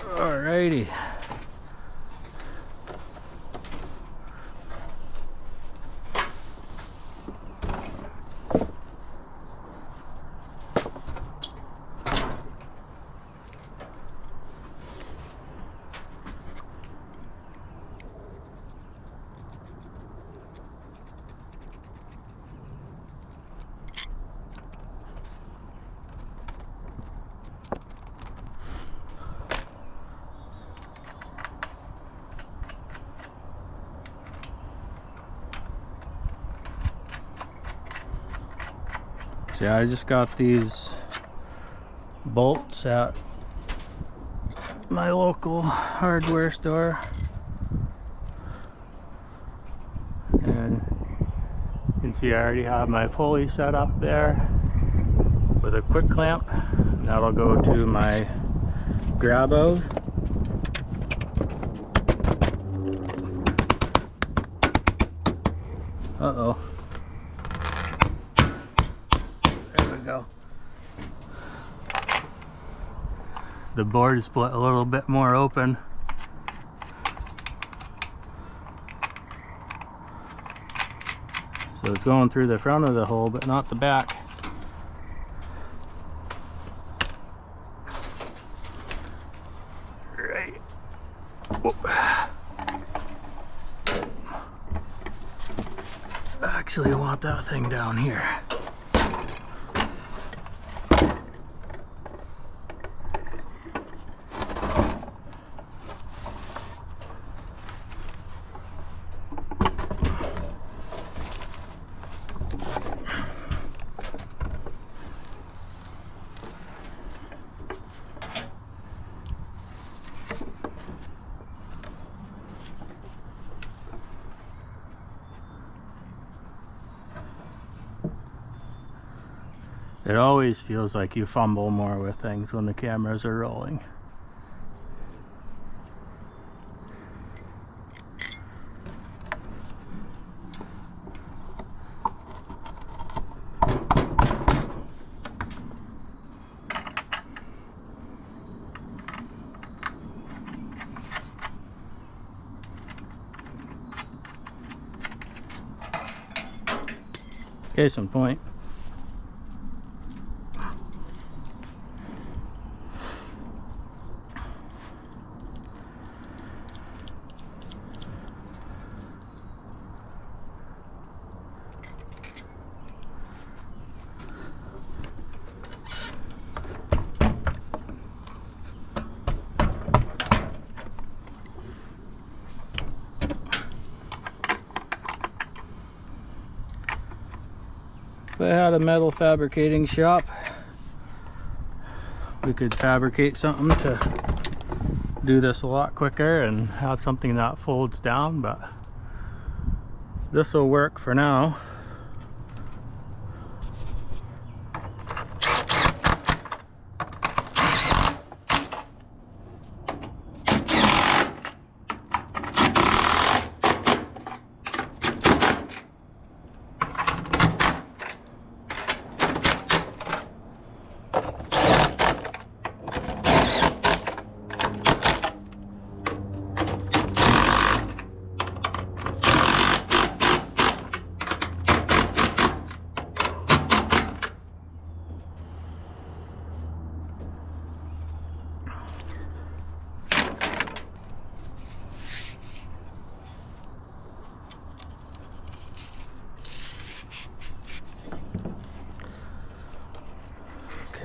Alrighty. So yeah, I just got these bolts at my local hardware store, and you can see I already have my pulley set up there with a quick clamp. That'll go to my grab-out. Uh-oh. There we go. The board is split a little bit more open. So it's going through the front of the hole, but not the back. Right. Whoa. Actually, I want that thing down here. It always feels like you fumble more with things when the cameras are rolling. Case in point. If I had a metal fabricating shop, we could fabricate something to do this a lot quicker and have something that folds down, but this will work for now.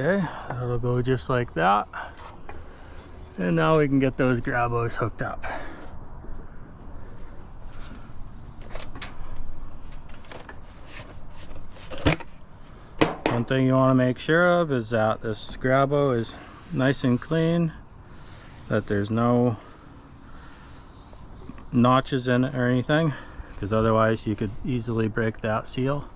Okay, that'll go just like that. And now we can get those grabos hooked up. One thing you want to make sure of is that this grabo is nice and clean, that there's no notches in it or anything, because otherwise you could easily break that seal.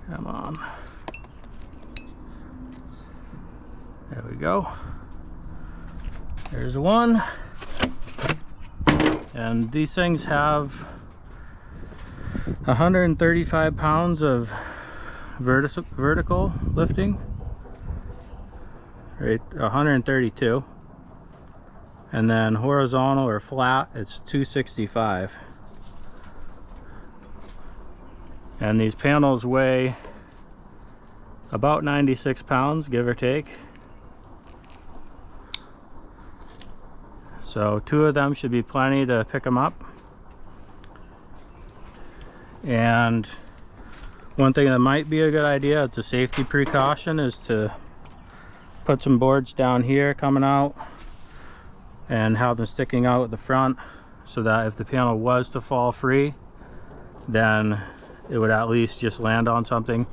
Come on. There we go. There's one. And these things have 135 pounds of vertical lifting, right? 132, and then horizontal or flat it's 265. And these panels weigh about 96 pounds, give or take. So 2 of them should be plenty to pick them up. And one thing that might be a good idea, it's a safety precaution, is to put some boards down here coming out and have them sticking out at the front, so that if the panel was to fall free, then it would at least just land on something,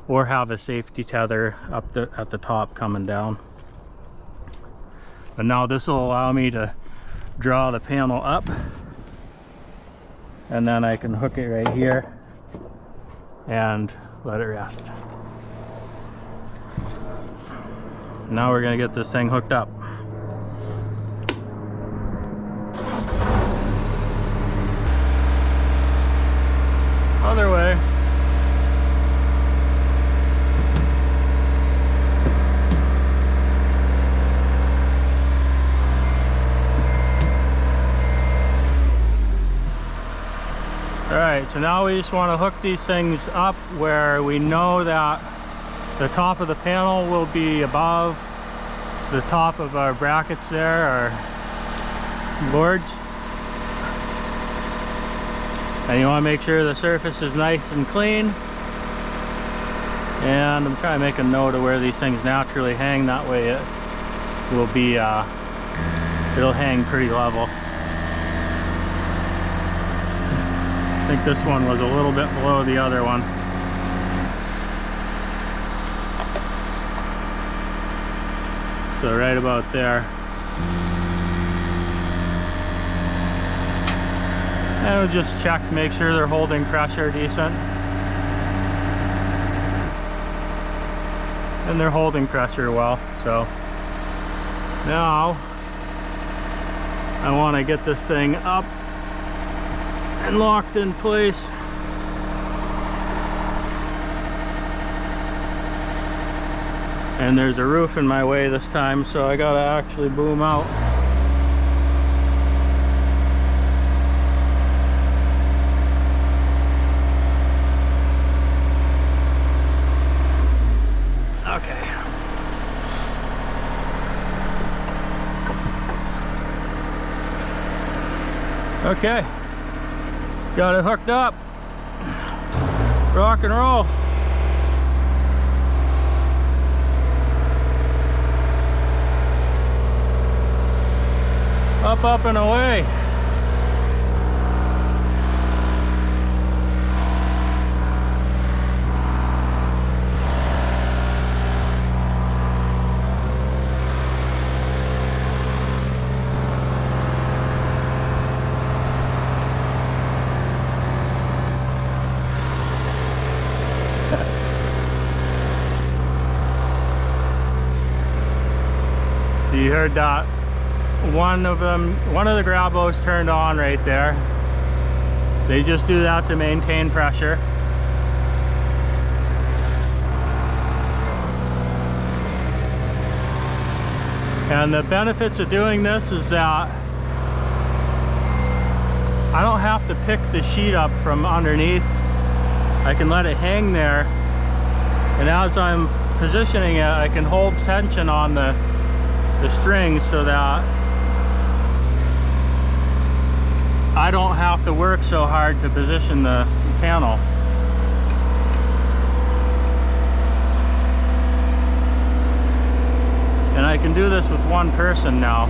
or have a safety tether up at the top coming down. But now this will allow me to draw the panel up, and then I can hook it right here and let it rest. Now we're gonna get this thing hooked up. Other way. Alright, so now we just want to hook these things up where we know that the top of the panel will be above the top of our brackets there, our boards. And you want to make sure the surface is nice and clean. And I'm trying to make a note of where these things naturally hang, that way it will be, it'll hang pretty level. I think this one was a little bit below the other one. So right about there. And we'll just check, make sure they're holding pressure decent. And they're holding pressure well. So now I want to get this thing up and locked in place. And there's a roof in my way this time, so I gotta actually boom out. Okay. Okay. Got it hooked up. Rock and roll. Up, up, and away. You heard that one of the grabos turned on right there. They just do that to maintain pressure. And the benefits of doing this is that I don't have to pick the sheet up from underneath. I can let it hang there, and as I'm positioning it, I can hold tension on the strings so that I don't have to work so hard to position the panel. And I can do this with one person now.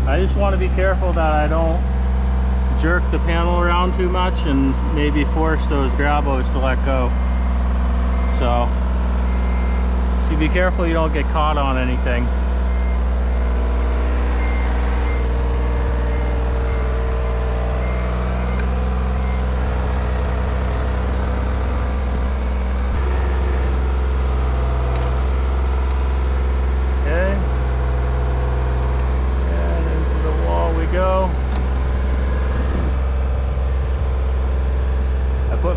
I just want to be careful that I don't jerk the panel around too much and maybe force those grabos to let go. So be careful you don't get caught on anything.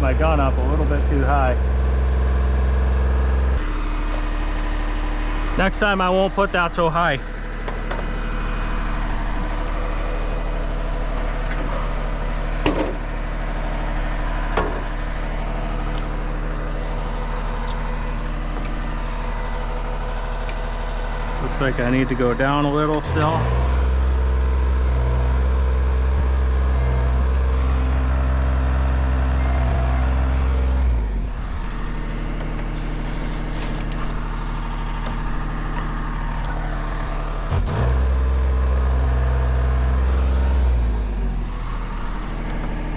my gun up a little bit too high. Next time I won't put that so high. Looks like I need to go down a little still.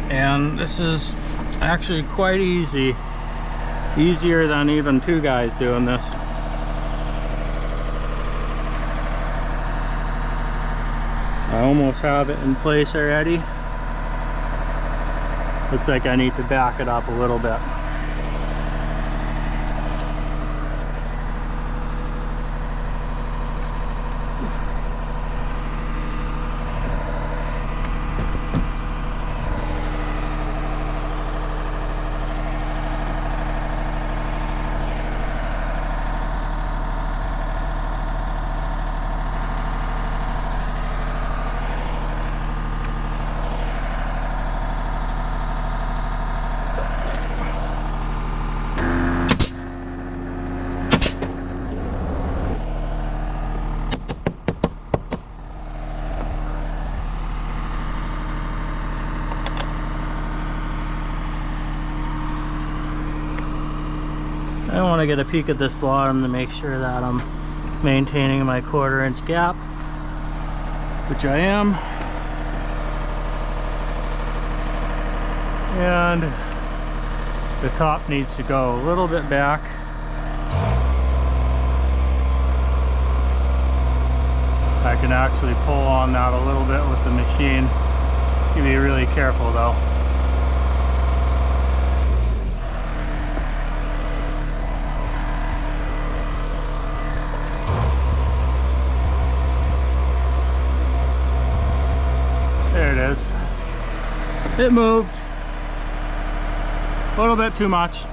And this is actually quite easy, easier than even two guys doing this. I almost have it in place already. Looks like I need to back it up a little bit. I want to get a peek at this bottom to make sure that I'm maintaining my 1/4 inch gap, which I am. And the top needs to go a little bit back. I can actually pull on that a little bit with the machine. You be really careful though. There it is. It moved. A little bit too much.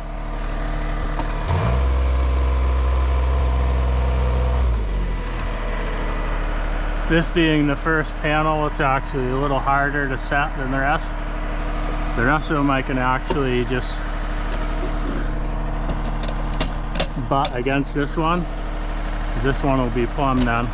This being the first panel, it's actually a little harder to set than the rest. The rest of them I can actually just butt against this one. This one will be plumb then.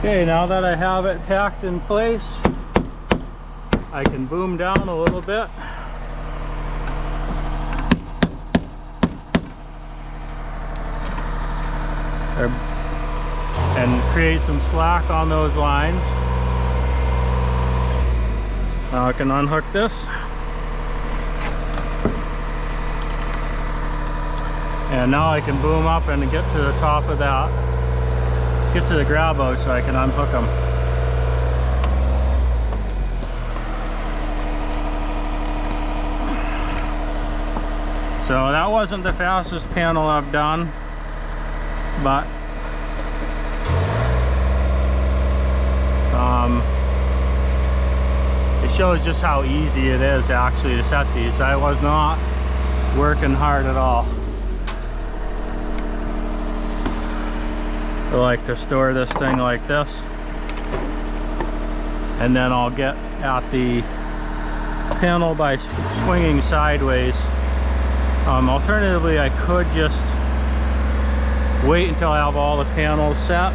Okay, now that I have it tacked in place, I can boom down a little bit. And create some slack on those lines. Now I can unhook this. And now I can boom up and get to the top of that. Get to the grabbo so I can unhook them. So that wasn't the fastest panel I've done, but it shows just how easy it is actually to set these. I was not working hard at all. I like to store this thing like this, and then I'll get at the panel by swinging sideways. Alternatively, I could just wait until I have all the panels set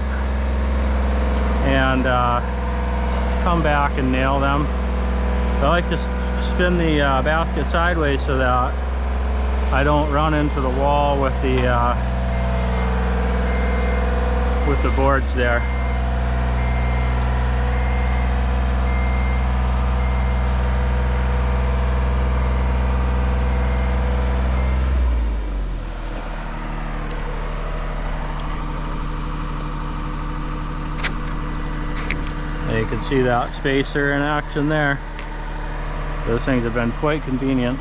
and come back and nail them. I like to spin the basket sideways so that I don't run into the wall with the boards there. You can see that spacer in action there. Those things have been quite convenient.